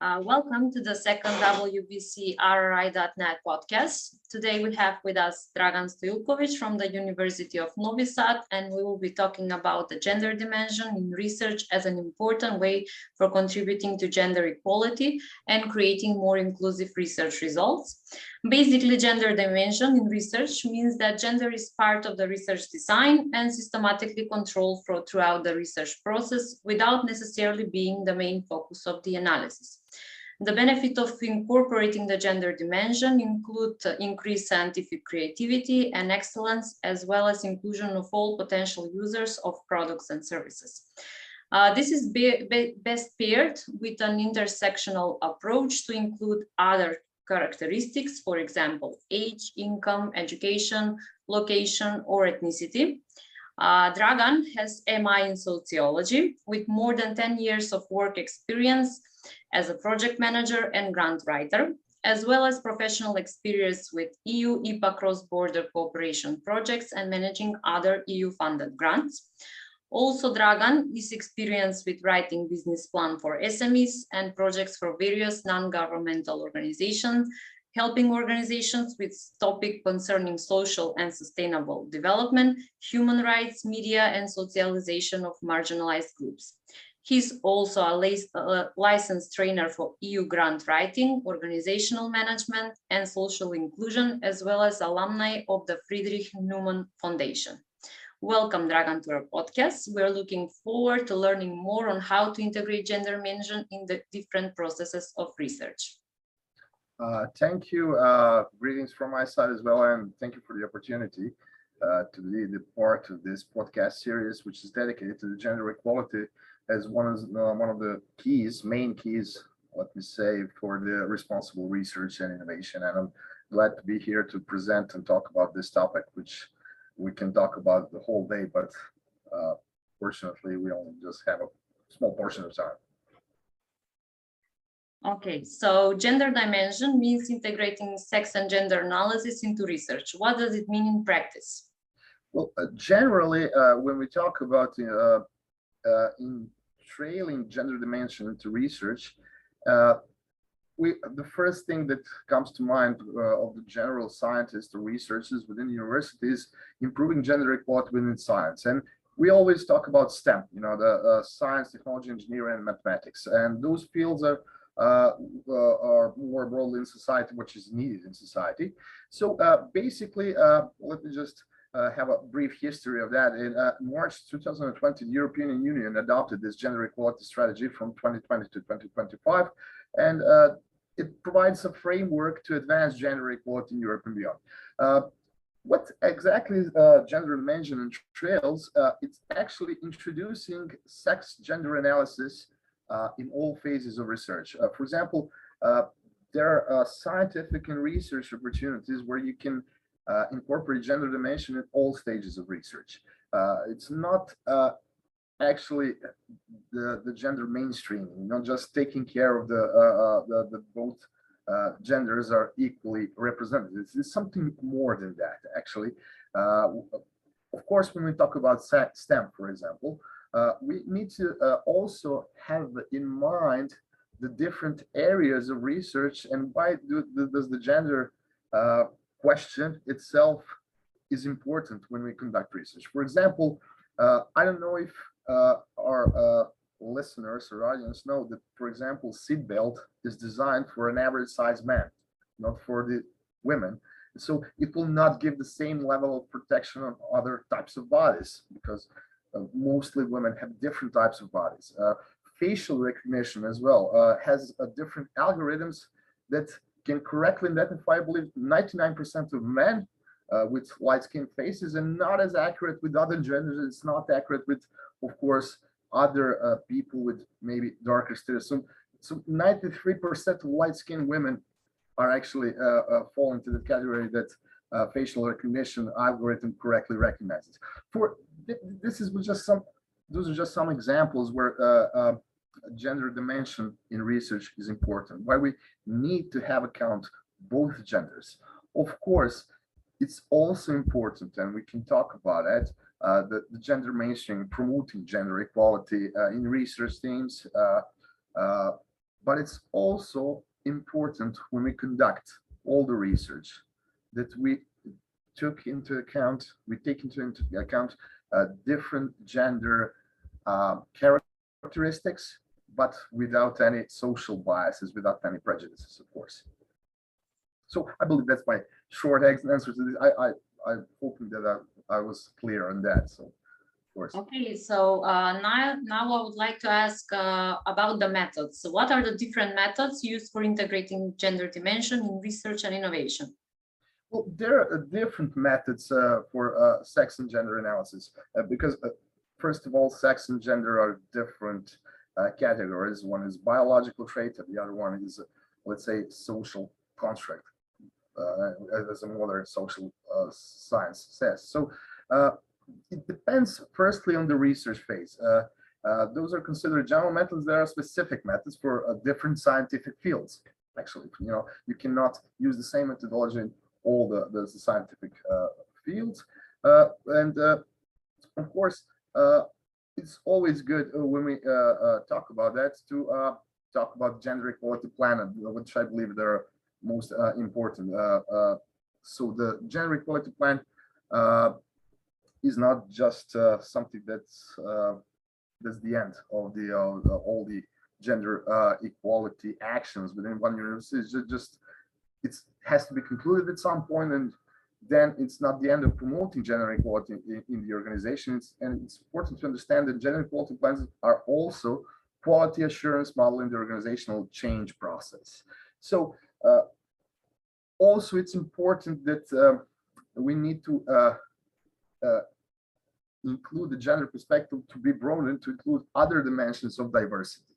Welcome to the second WBC RRI.net podcast. Today we have with us Dragan Stoiljkovic from the University of Novi Sad, and we will be talking about the gender dimension in research as an important way for contributing to gender equality and creating more inclusive research results. Basically, gender dimension in research means that gender is part of the research design and systematically controlled throughout the research process without necessarily being the main focus of the analysis. The benefit of incorporating the gender dimension include increased scientific creativity and excellence, as well as inclusion of all potential users of products and services. This is best paired with an intersectional approach to include other characteristics, for example, age, income, education, location, or ethnicity. Dragan has MI in sociology with more than 10 years of work experience as a project manager and grant writer, as well as professional experience with EU IPA cross-border cooperation projects and managing other EU-funded grants. Also, Dragan is experienced with writing business plan for SMEs and projects for various non-governmental organizations, helping organizations with topics concerning social and sustainable development, human rights, media, and socialization of marginalized groups. He's also a licensed trainer for EU grant writing, organizational management, and social inclusion, as well as alumni of the Friedrich Naumann Foundation. Welcome, Dragan, to our podcast. We're looking forward to learning more on how to integrate gender dimension in the different processes of research. Thank you. Greetings from my side as well, and thank you for the opportunity to be the part of this podcast series, which is dedicated to the gender equality as one of the main keys, let me say, for the responsible research and innovation. And I'm glad to be here to present and talk about this topic, which we can talk about the whole day, but fortunately, we only just have a small portion of time. Okay, so gender dimension means integrating sex and gender analysis into research. What does it mean in practice? Well, generally, when we talk about in trailing gender dimension into research, the first thing that comes to mind of the general scientists or researchers within universities, improving gender equality within science. And we always talk about STEM, the science, technology, engineering, and mathematics. And those fields are more broadly in society, which is needed in society. So basically, let me just have a brief history of that. In March 2020, the European Union adopted this gender equality strategy from 2020 to 2025, and it provides a framework to advance gender equality in Europe and beyond. What exactly gender dimension entails? It's actually introducing sex gender analysis in all phases of research. For example, there are scientific and research opportunities where you can incorporate gender dimension in all stages of research. It's not actually the gender mainstreaming, not just taking care of the both genders are equally represented. It's something more than that, actually. Of course, when we talk about STEM, for example, we need to also have in mind the different areas of research and why does the gender question itself is important when we conduct research. For example, I don't know if our listeners or audience know that, for example, seatbelt is designed for an average size man, not for the women. So it will not give the same level of protection on other types of bodies because mostly women have different types of bodies. Facial recognition as well has different algorithms that can correctly identify, I believe, 99% of men with light-skinned faces, and not as accurate with other genders. It's not accurate with, of course, other people with maybe darker skin. So 93% of light-skinned women are actually fall into the category that facial recognition algorithm correctly recognizes. Those are just some examples where gender dimension in research is important, why we need to have account both genders. Of course, it's also important, and we can talk about it, the gender mainstream, promoting gender equality in research teams, But it's also important when we conduct all the research that we take into account different gender characteristics, but without any social biases, without any prejudices, of course. So I believe that's my short answer to this. I'm hoping that I was clear on that. So, of course. Okay, so now I would like to ask about the methods. So what are the different methods used for integrating gender dimension in research and innovation? Well, there are different methods for sex and gender analysis because, first of all, sex and gender are different categories. One is biological trait, and the other one is, let's say, social construct, as a modern social science says. So it depends, firstly, on the research phase. Those are considered general methods. There are specific methods for different scientific fields. Actually, you cannot use the same methodology in all the scientific fields. And of course, it's always good when we talk about that to talk about gender equality plan, which I believe they're most important. So the gender equality plan is not just something that's the end of all the gender equality actions within one university. It's just it has to be concluded at some point, and then it's not the end of promoting gender equality in the organization. And it's important to understand that gender equality plans are also quality assurance model in the organizational change process. So also it's important that we need to include the gender perspective to be broadened to include other dimensions of diversity.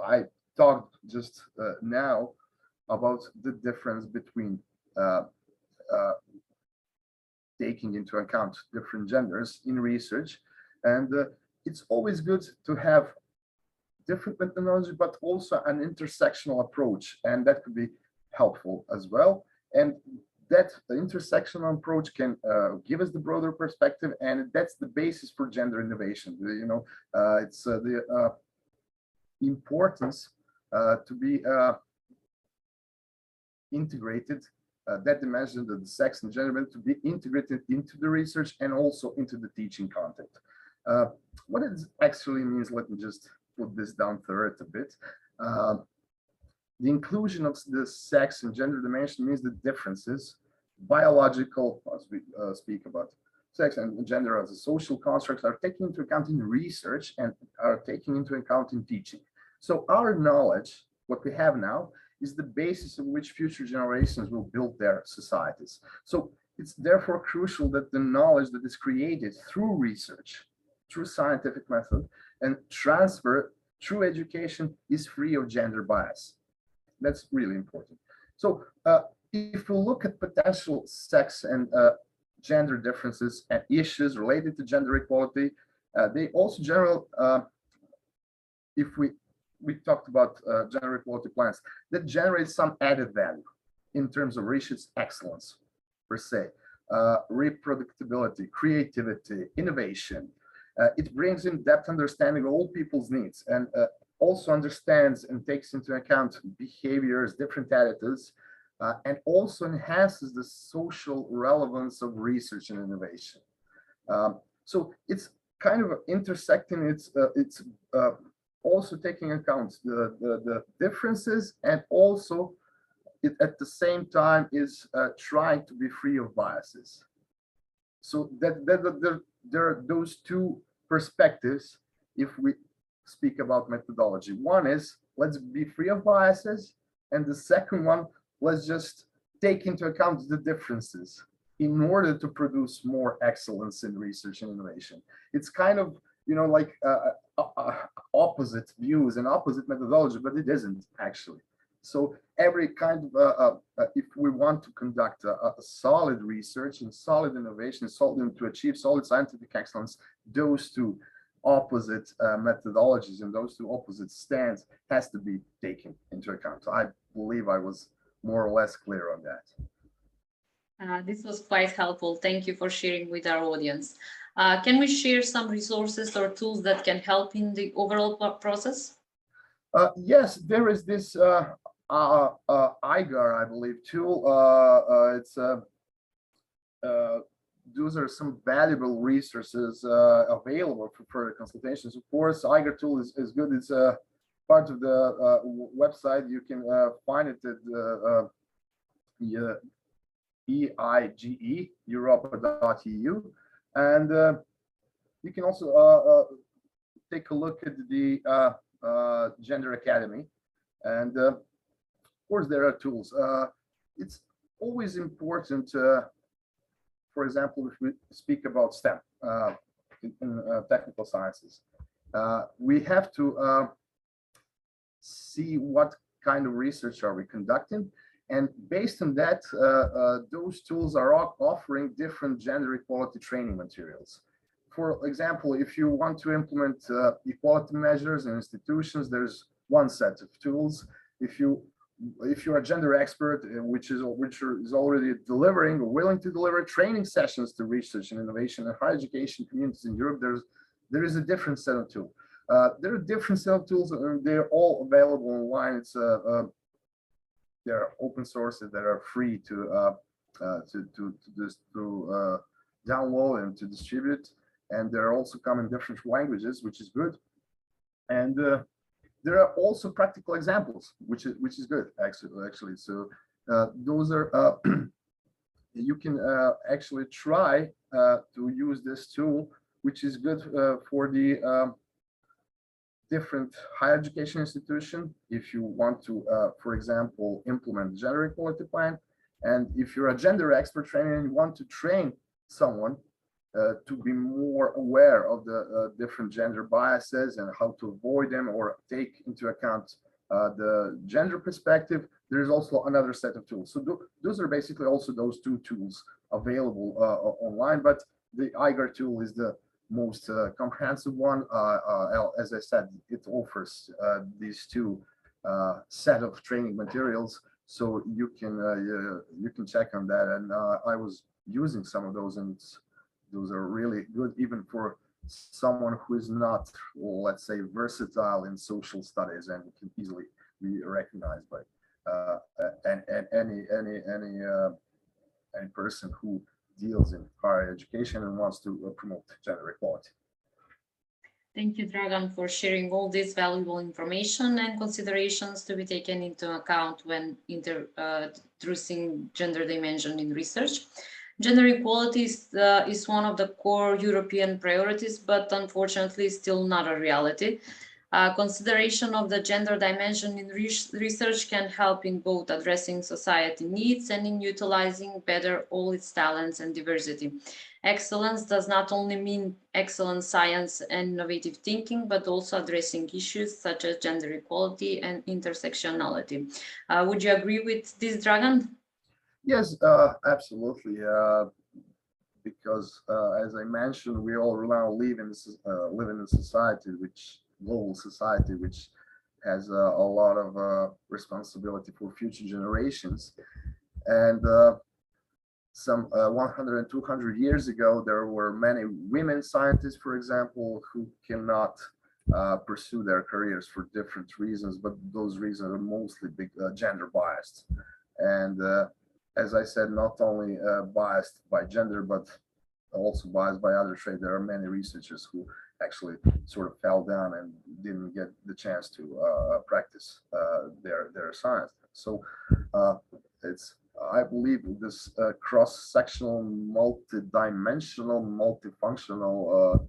I talked just now about the difference between taking into account different genders in research, and it's always good to have different methodology, but also an intersectional approach, and that could be helpful as well. And that intersectional approach can give us the broader perspective, and that's the basis for gender innovation. It's the importance to be integrated, that dimension, the sex and gender, to be integrated into the research and also into the teaching content. What it actually means, let me just put this down to earth a bit. The inclusion of the sex and gender dimension means the differences, biological, as we speak about sex and gender as a social constructs, are taken into account in research and are taken into account in teaching. So our knowledge, what we have now, is the basis on which future generations will build their societies. So it's therefore crucial that the knowledge that is created through research, through scientific method, and transfer through education is free of gender bias. That's really important. So if we look at potential sex and gender differences and issues related to gender equality, they also general, if we talked about gender equality plans that generate some added value in terms of research excellence per se, reproducibility, creativity, innovation. It brings in depth understanding of all people's needs and also understands and takes into account behaviors, different attitudes, and also enhances the social relevance of research and innovation. So it's kind of intersecting, it's also taking account the differences, and also it at the same time is trying to be free of biases. So there are those two perspectives if we speak about methodology. One is let's be free of biases, and the second one, let's just take into account the differences in order to produce more excellence in research and innovation. It's kind of, like opposite views and opposite methodology, but it isn't actually. So every kind of, if we want to conduct a solid research and solid innovation, to achieve solid scientific excellence, those two opposite methodologies and those two opposite stands has to be taken into account. So I believe I was more or less clear on that. This was quite helpful. Thank you for sharing with our audience. Can we share some resources or tools that can help in the overall process? Yes, there is this IGAR, I believe, tool. It's those are some valuable resources available for further consultations. Of course, IGAR tool is good. It's a part of the website. You can find it at EIGE, europa.eu, and you can also take a look at the Gender Academy, and of course there are tools. It's always important, for example, if we speak about STEM in technical sciences, we have to see what kind of research are we conducting, and based on that, those tools are offering different gender equality training materials. For example, if you want to implement equality measures in institutions, there's one set of tools. If you're a gender expert, which is already delivering or willing to deliver training sessions to research and innovation and higher education communities in Europe, there is a different set of tools. There are different set of tools, and they're all available online. It's they're open source, that are free to download and to distribute, and they're also come in different languages, which is good. And there are also practical examples, which is good actually. So those are you can actually try to use this tool, which is good for the different higher education institution. If you want to, for example, implement gender equality plan, and if you're a gender expert trainer and you want to train someone to be more aware of the different gender biases and how to avoid them or take into account the gender perspective, there's also another set of tools. So those are basically also those two tools available online, but the IGAR tool is the most comprehensive one. As I said, it offers these two set of training materials, so you can check on that. And I was using some of those, and those are really good, even for someone who is not, let's say, versatile in social studies and can easily be recognized by any person who deals in higher education and wants to promote gender equality. Thank you, Dragan, for sharing all this valuable information and considerations to be taken into account when introducing gender dimension in research. Gender equality is one of the core European priorities, but unfortunately still not a reality. Consideration of the gender dimension in research can help in both addressing society needs and in utilizing better all its talents and diversity. Excellence does not only mean excellent science and innovative thinking, but also addressing issues such as gender equality and intersectionality. Would you agree with this, Dragan? Yes, absolutely. Because as I mentioned, we all now live in a society, global society, which has a lot of responsibility for future generations. And some 100 and 200 years ago, there were many women scientists, for example, who cannot pursue their careers for different reasons, but those reasons are mostly gender biased. And as I said, not only biased by gender, but also biased by other traits. There are many researchers who actually sort of fell down and didn't get the chance to practice their science. So I believe this cross-sectional, multi-dimensional, multifunctional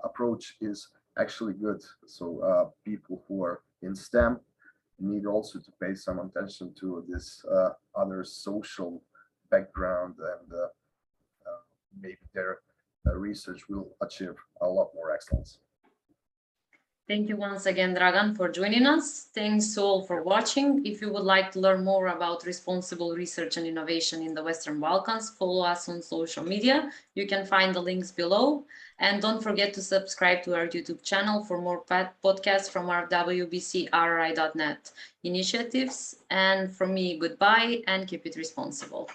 approach is actually good. So people who are in STEM need also to pay some attention to this other social background, and maybe their research will achieve a lot more excellence. Thank you once again, Dragan, for joining us. Thanks all for watching. If you would like to learn more about responsible research and innovation in the Western Balkans, follow us on social media. You can find the links below. And don't forget to subscribe to our YouTube channel for more podcasts from our WBCRI.net initiatives. And from me, goodbye and keep it responsible.